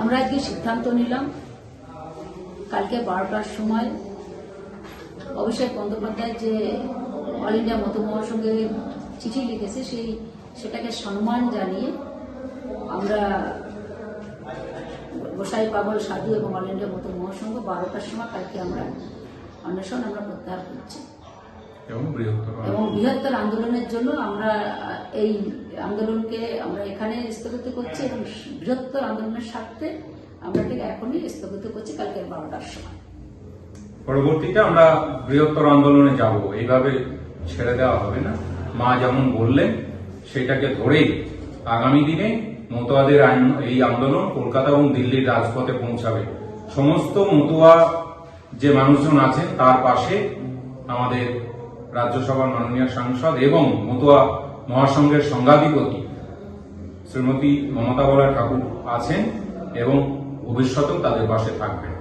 আমরা আজকে সিদ্ধান্ত নিলাম কালকে 12টার সময় অভিষেক বন্দ্যোপাধ্যায় যে অল ইন্ডিয়া মতো মহাসংঘে চিঠি লিখেছে সেটাকে সম্মান জানিয়ে আমরা গোসাই পাগল সাধু এবং অল ইন্ডিয়া মতো মহাসংঘ 12টার সময় কালকে আমরা অন্বেষণ প্রত্যাহার করছি এবং বৃহত্তর আন্দোলনের জন্য আমরা এই আন্দোলনকে আমরা এখানে স্থগিত করছি এবং বৃহত্তর আন্দোলনের স্বার্থে আমরা ঠিক এখনই স্থগিত করছি কালকে 12টার সময়। পরবর্তীতে আমরা বৃহত্তর আন্দোলনে যাব, এইভাবে ছেড়ে দেওয়া হবে না। মা যেমন বললেন সেটাকে ধরেই আগামী দিনে মতুয়াদের এই আন্দোলন কলকাতা এবং দিল্লির রাজপথে পৌঁছাবে। সমস্ত মতুয়া যে মানুষজন আছেন তার পাশে আমাদের রাজ্যসভার মাননীয় সাংসদ এবং মতুয়া মহাসংঘের সংঘাধিপতি শ্রীমতী মমতা বলা ঠাকুর আছেন এবং ভবিষ্যতেও তাদের পাশে থাকবেন।